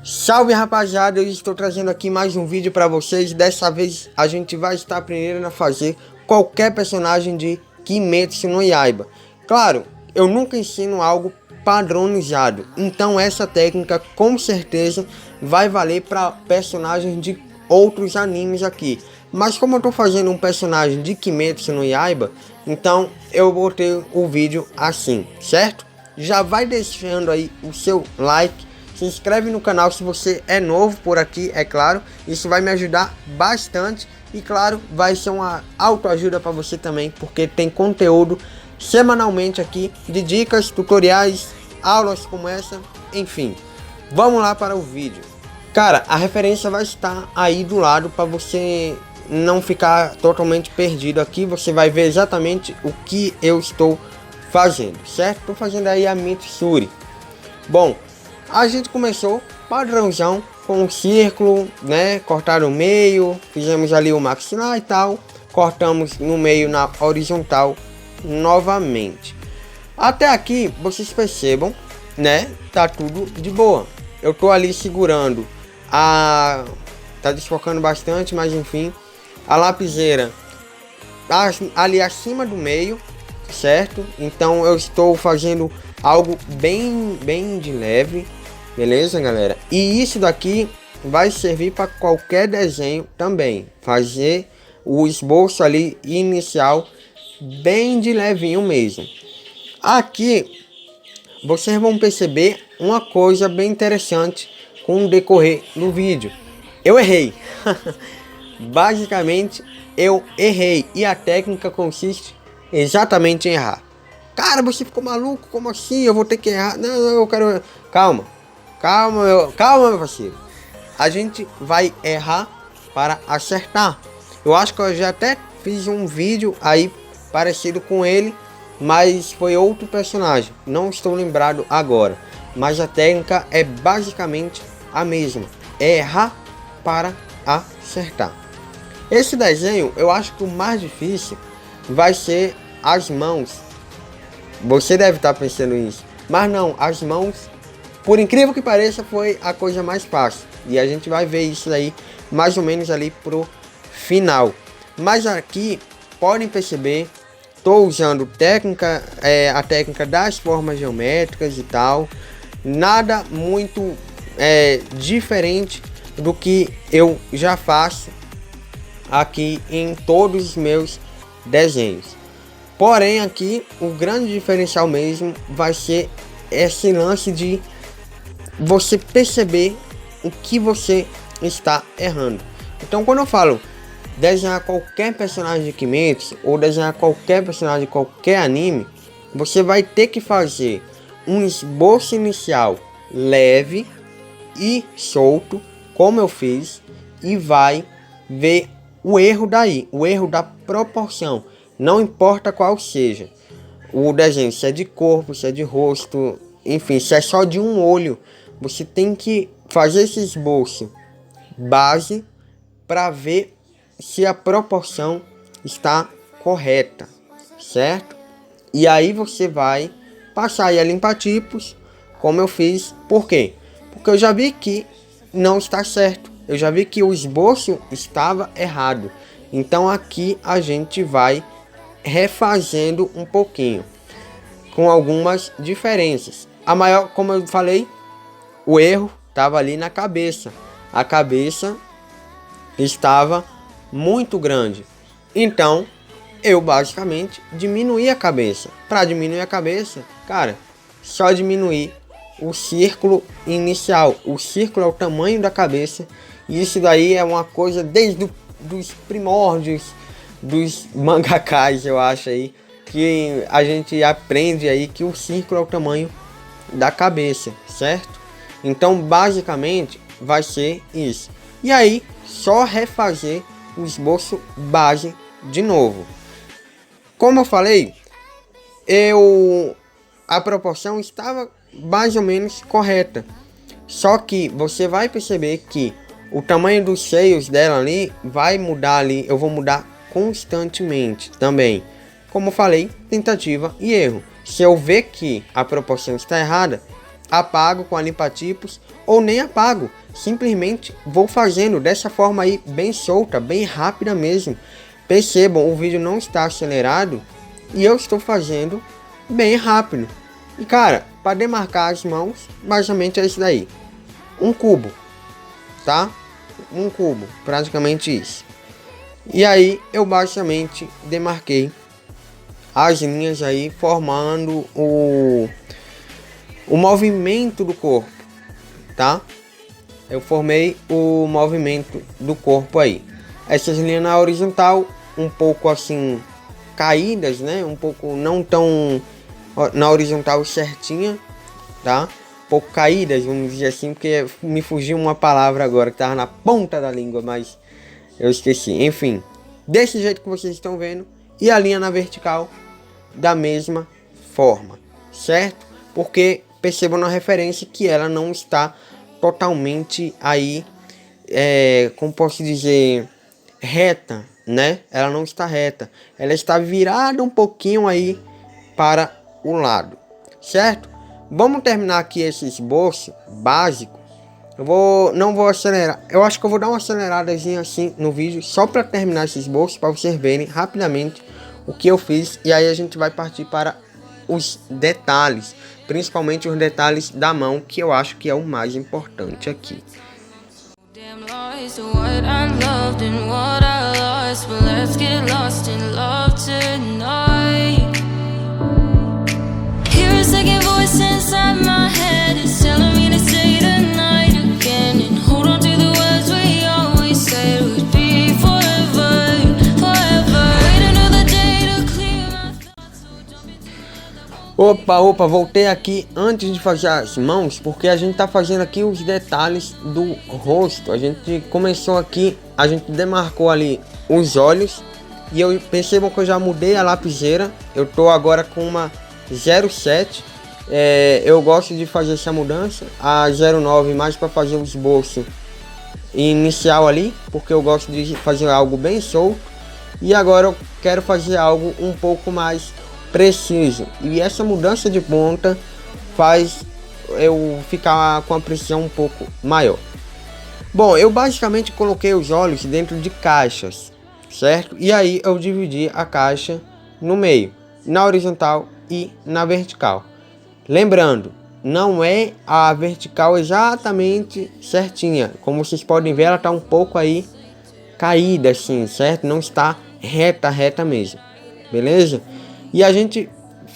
Salve rapaziada, eu estou trazendo aqui mais um vídeo para vocês. Dessa vez a gente vai estar aprendendo a fazer qualquer personagem de Kimetsu no Yaiba. Claro, eu nunca ensino algo padronizado, então essa técnica com certeza vai valer para personagens de outros animes aqui. Mas como eu estou fazendo um personagem de Kimetsu no Yaiba, então eu botei o vídeo assim, certo? Já vai deixando aí o seu like. Se inscreve no canal se você é novo por aqui, é claro. Isso vai me ajudar bastante. E claro, vai ser uma autoajuda para você também, porque tem conteúdo semanalmente aqui de dicas, tutoriais, aulas como essa, enfim. Vamos lá para o vídeo. Cara, a referência vai estar aí do lado para você não ficar totalmente perdido aqui. Você vai ver exatamente o que eu estou fazendo, certo? Estou fazendo aí a Mitsuri. Bom, a gente começou padrãozão com um círculo, né? Cortar no meio, fizemos ali o maxilar e tal, cortamos no meio na horizontal novamente. Até aqui vocês percebam, né? Tá tudo de boa. Eu tô ali segurando tá desfocando bastante, mas enfim, a lapiseira ali acima do meio, certo? Então eu estou fazendo algo bem de leve, beleza, galera? E isso daqui vai servir para qualquer desenho também. Fazer o esboço ali inicial bem de levinho mesmo. Aqui vocês vão perceber uma coisa bem interessante com o decorrer do vídeo. Eu errei. Basicamente eu errei e a técnica consiste exatamente em errar. Cara, você ficou maluco? Como assim? Eu vou ter que errar? Não, eu quero... Calma, meu parceiro. A gente vai errar para acertar. Eu acho que eu já até fiz um vídeo aí parecido com ele, mas foi outro personagem. Não estou lembrado agora. Mas a técnica é basicamente a mesma. É errar para acertar. Esse desenho, eu acho que o mais difícil vai ser as mãos. Você deve estar pensando isso, mas não, as mãos, por incrível que pareça, foi a coisa mais fácil. E a gente vai ver isso aí mais ou menos ali pro final. Mas aqui, podem perceber, estou usando a técnica das formas geométricas e tal. Nada muito diferente do que eu já faço aqui em todos os meus desenhos. Porém aqui o grande diferencial mesmo vai ser esse lance de você perceber o que você está errando. Então quando eu falo desenhar qualquer personagem de Kimetsu ou desenhar qualquer personagem de qualquer anime, você vai ter que fazer um esboço inicial leve e solto, como eu fiz, e vai ver o erro daí, o erro da proporção. Não importa qual seja o desenho, se é de corpo, se é de rosto, enfim, se é só de um olho, você tem que fazer esse esboço base para ver se a proporção está correta, certo? E aí você vai passar aí a limpa-tipos, como eu fiz. Por quê? Porque eu já vi que não está certo, eu já vi que o esboço estava errado. Então aqui a gente vai refazendo um pouquinho, com algumas diferenças. A maior, como eu falei, o erro estava ali na cabeça. A cabeça estava muito grande. Então, eu basicamente diminuí a cabeça. Para diminuir a cabeça, cara, só diminuir o círculo inicial. O círculo é o tamanho da cabeça. E isso daí é uma coisa desde os primórdios dos mangakás, eu acho aí, que a gente aprende aí que o círculo é o tamanho da cabeça, certo? Então basicamente vai ser isso. E aí só refazer o esboço base de novo. Como eu falei, a proporção estava mais ou menos correta. Só que você vai perceber que o tamanho dos seios dela ali vai mudar ali. Eu vou mudar constantemente também. Como eu falei, tentativa e erro. Se eu ver que a proporção está errada, apago com a limpa-tipos ou nem apago. Simplesmente vou fazendo dessa forma aí, bem solta, bem rápida mesmo. Percebam, o vídeo não está acelerado e eu estou fazendo bem rápido. E cara, para demarcar as mãos, basicamente é isso daí. Um cubo, tá? Um cubo, praticamente isso. E aí eu basicamente demarquei as linhas aí, formando o movimento do corpo, tá? Eu formei o movimento do corpo aí. Essas linhas na horizontal, um pouco assim caídas, né? Um pouco não tão na horizontal certinha, tá? Um pouco caídas, vamos dizer assim, porque me fugiu uma palavra agora que tava na ponta da língua, mas eu esqueci. Enfim, desse jeito que vocês estão vendo, e a linha na vertical da mesma forma, certo? Porque percebam na referência que ela não está totalmente aí, como posso dizer, reta, né? Ela não está reta, ela está virada um pouquinho aí para o lado, certo? Vamos terminar aqui esse esboço básico. Não vou acelerar, eu acho que eu vou dar uma aceleradazinha assim no vídeo, só para terminar esse esboço, para vocês verem rapidamente o que eu fiz, e aí a gente vai partir para os detalhes, principalmente os detalhes da mão, que eu acho que é o mais importante aqui. Opa, voltei aqui antes de fazer as mãos, porque a gente tá fazendo aqui os detalhes do rosto. A gente começou aqui, a gente demarcou ali os olhos, e eu percebam que eu já mudei a lapiseira. Eu tô agora com uma 07. Eu gosto de fazer essa mudança, a 09 mais para fazer o esboço inicial ali, porque eu gosto de fazer algo bem solto. E agora eu quero fazer algo um pouco mais preciso, e essa mudança de ponta faz eu ficar com a precisão um pouco maior. Bom, eu basicamente coloquei os olhos dentro de caixas, certo? E aí eu dividi a caixa no meio, na horizontal e na vertical. Lembrando, não é a vertical exatamente certinha, como vocês podem ver, ela tá um pouco aí caída assim, certo? Não está reta mesmo, beleza? E a gente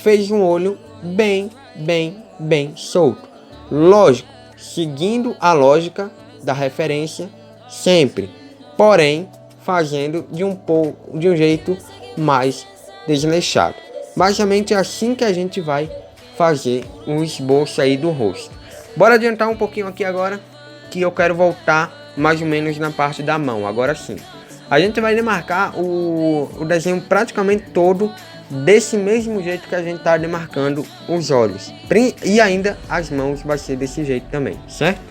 fez um olho bem solto. Lógico, seguindo a lógica da referência sempre. Porém, fazendo de um jeito mais desleixado. Basicamente é assim que a gente vai fazer um esboço aí do rosto. Bora adiantar um pouquinho aqui agora, que eu quero voltar mais ou menos na parte da mão. Agora sim. A gente vai demarcar o desenho praticamente todo desse mesmo jeito que a gente está demarcando os olhos. E ainda as mãos vai ser desse jeito também, certo?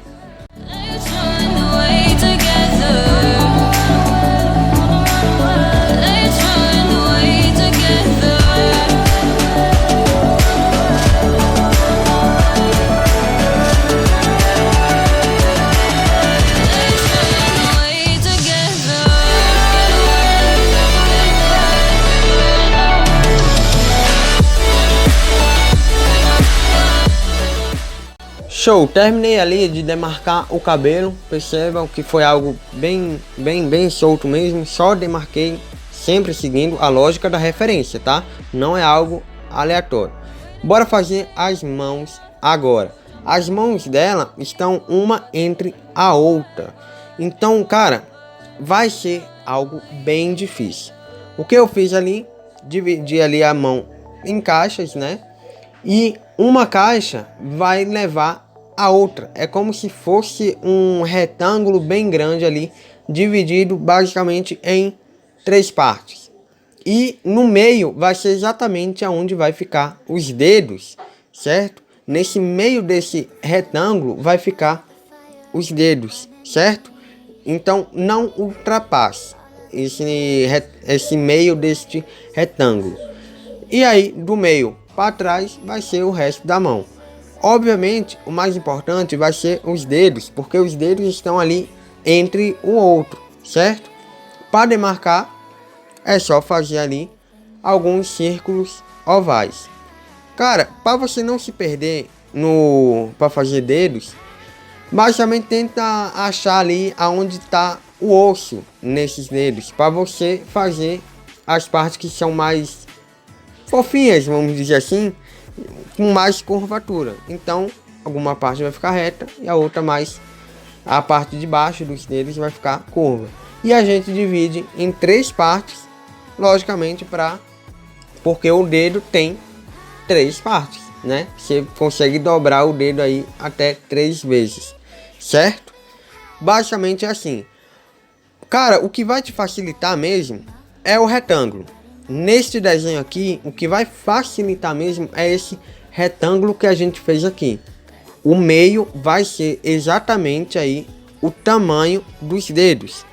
Show, terminei ali de demarcar o cabelo. Percebam que foi algo bem solto mesmo. Só demarquei, sempre seguindo a lógica da referência, tá? Não é algo aleatório. Bora fazer as mãos agora. As mãos dela estão uma entre a outra. Então, cara, vai ser algo bem difícil. O que eu fiz ali, dividi ali a mão em caixas, né? E uma caixa vai levar a outra. É como se fosse um retângulo bem grande ali, dividido basicamente em 3 partes. E no meio vai ser exatamente aonde vai ficar os dedos, certo? Nesse meio desse retângulo vai ficar os dedos, certo? Então não ultrapasse esse meio deste retângulo. E aí do meio para trás vai ser o resto da mão. Obviamente, o mais importante vai ser os dedos, porque os dedos estão ali entre o outro, certo? Para demarcar, é só fazer ali alguns círculos ovais. Cara, para você não se perder para fazer dedos, basicamente tenta achar ali aonde está o osso nesses dedos, para você fazer as partes que são mais fofinhas, vamos dizer assim, com mais curvatura. Então, alguma parte vai ficar reta e a outra mais, a parte de baixo dos dedos vai ficar curva. E a gente divide em 3 partes, logicamente, porque o dedo tem 3 partes, né? Você consegue dobrar o dedo aí até 3 vezes, certo? Basicamente é assim. Cara, o que vai te facilitar mesmo é o retângulo. Neste desenho aqui, o que vai facilitar mesmo é esse retângulo que a gente fez aqui. O meio vai ser exatamente aí o tamanho dos dedos,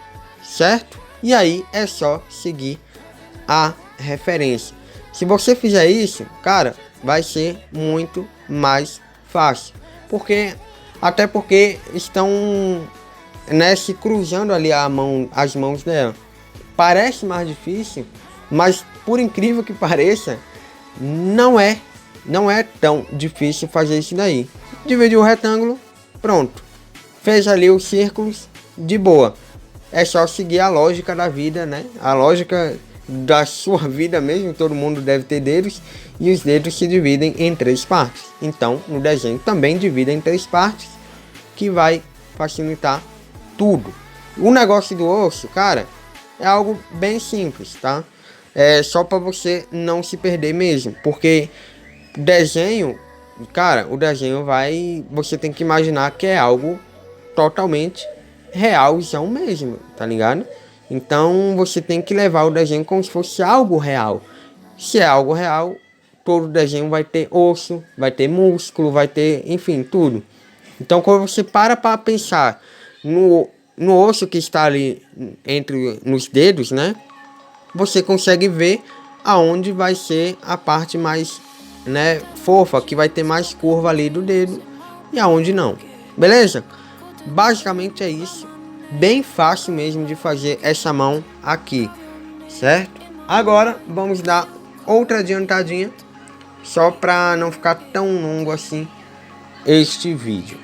certo? E aí é só seguir a referência. Se você fizer isso, cara, vai ser muito mais fácil. Até porque estão, né, se cruzando ali as mãos dela. Parece mais difícil, mas por incrível que pareça, não é tão difícil fazer isso daí. Dividiu o retângulo, pronto. Fez ali os círculos, de boa. É só seguir a lógica da vida, né? A lógica da sua vida mesmo. Todo mundo deve ter dedos, e os dedos se dividem em 3 partes. Então, no desenho também divide em 3 partes, que vai facilitar tudo. O negócio do osso, cara, é algo bem simples, tá? É só para você não se perder mesmo, porque desenho, cara, o desenho você tem que imaginar que é algo totalmente realzão mesmo, tá ligado? Então você tem que levar o desenho como se fosse algo real. Se é algo real, todo desenho vai ter osso, vai ter músculo, vai ter, enfim, tudo. Então quando você para pensar no osso que está ali nos dedos, né? Você consegue ver aonde vai ser a parte mais, né, fofa, que vai ter mais curva ali do dedo, e aonde não. Beleza? Basicamente é isso. Bem fácil mesmo de fazer essa mão aqui, certo? Agora vamos dar outra adiantadinha, só para não ficar tão longo assim este vídeo.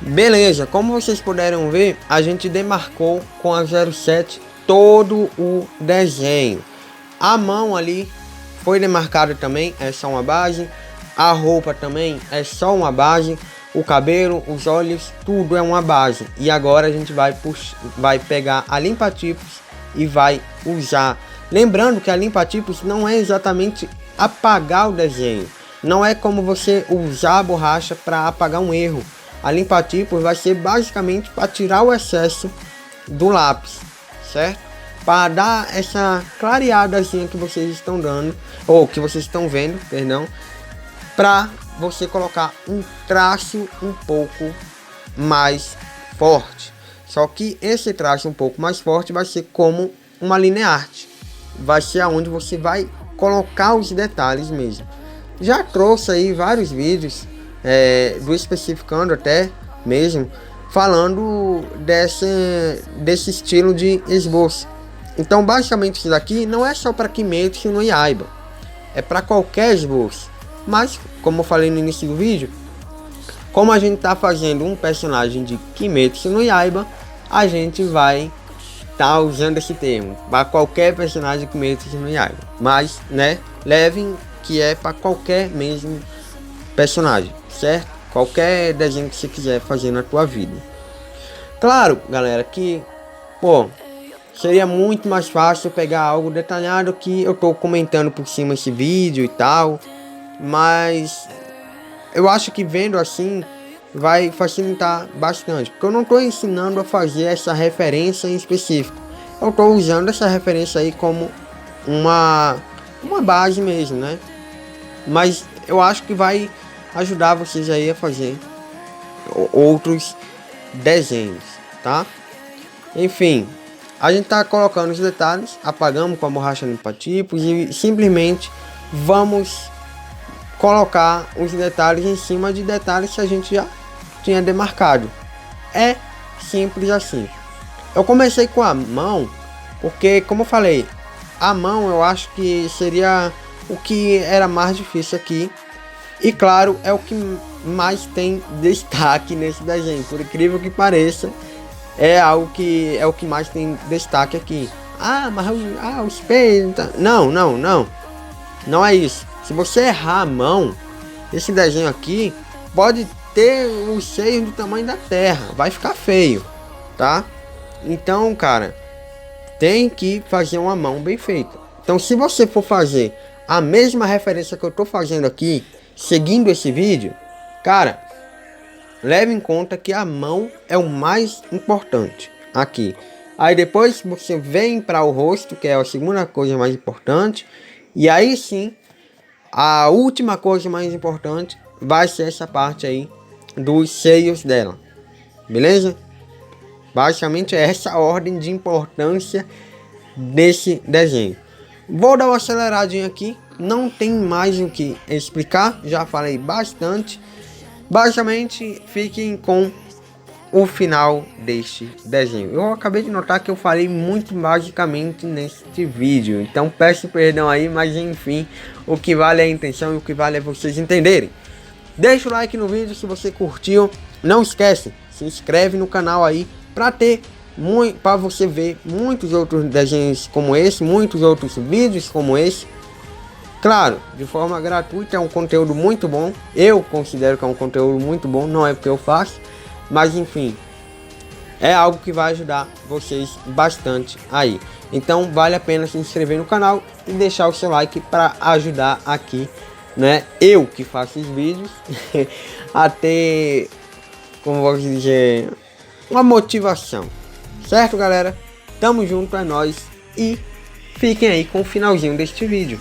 Beleza, como vocês puderam ver, a gente demarcou com a 07 todo o desenho. A mão ali foi demarcada também, é só uma base. A roupa também é só uma base. O cabelo, os olhos, tudo é uma base. E agora a gente vai pegar a limpa-tipos e vai usar. Lembrando que a limpa-tipos não é exatamente apagar o desenho. Não é como você usar a borracha para apagar um erro. A limpa-tipos vai ser basicamente para tirar o excesso do lápis, certo? Para dar essa clareadazinha que vocês estão dando, ou que vocês estão vendo, perdão, para você colocar um traço um pouco mais forte. Só que esse traço um pouco mais forte vai ser como uma linearte. Vai ser aonde você vai colocar os detalhes mesmo. Já trouxe aí vários vídeos do especificando até mesmo, falando desse estilo de esboço. Então basicamente isso daqui não é só para Kimetsu no Yaiba, é para qualquer esboço. Mas como eu falei no início do vídeo, como a gente tá fazendo um personagem de Kimetsu no Yaiba, a gente vai tá usando esse termo para qualquer personagem de Kimetsu no Yaiba. Mas, né, levem que é para qualquer mesmo personagem, certo? Qualquer desenho que você quiser fazer na tua vida. Claro, galera, que seria muito mais fácil pegar algo detalhado que eu tô comentando por cima esse vídeo e tal, mas eu acho que vendo assim vai facilitar bastante, porque eu não estou ensinando a fazer essa referência em específico, eu estou usando essa referência aí como uma base mesmo, né? Mas eu acho que vai ajudar vocês aí a fazer outros desenhos, tá? Enfim, a gente tá colocando os detalhes, apagamos com a borracha limpa-tipos e simplesmente vamos colocar os detalhes em cima de detalhes que a gente já tinha demarcado. É simples assim. Eu comecei com a mão porque, como eu falei, a mão eu acho que seria o que era mais difícil aqui. E claro, é o que mais tem destaque nesse desenho. Por incrível que pareça, é algo que é o que mais tem destaque aqui. Ah, mas o espelho... Tá... Não. Não é isso. Se você errar a mão, esse desenho aqui pode ter os seios do tamanho da terra. Vai ficar feio, tá? Então, cara, tem que fazer uma mão bem feita. Então, se você for fazer a mesma referência que eu tô fazendo aqui, seguindo esse vídeo, cara, leve em conta que a mão é o mais importante aqui. Aí depois você vem para o rosto, que é a segunda coisa mais importante. E aí sim, a última coisa mais importante vai ser essa parte aí dos seios dela. Beleza? Basicamente é essa a ordem de importância desse desenho. Vou dar uma aceleradinha aqui. Não tem mais o que explicar. Já falei bastante. Basicamente, fiquem com o final deste desenho. Eu acabei de notar que eu falei muito basicamente neste vídeo. Então peço perdão aí, mas enfim, o que vale é a intenção e o que vale é vocês entenderem. Deixa o like no vídeo se você curtiu. Não esquece, se inscreve no canal aí para você ver muitos outros desenhos como esse, muitos outros vídeos como esse. Claro, de forma gratuita, é um conteúdo muito bom. Eu considero que é um conteúdo muito bom, não é porque eu faço, mas enfim, é algo que vai ajudar vocês bastante aí. Então vale a pena se inscrever no canal e deixar o seu like para ajudar aqui, né? Eu que faço os vídeos a ter, como vou dizer, uma motivação. Certo, galera? Tamo junto, é nóis. E fiquem aí com o finalzinho deste vídeo.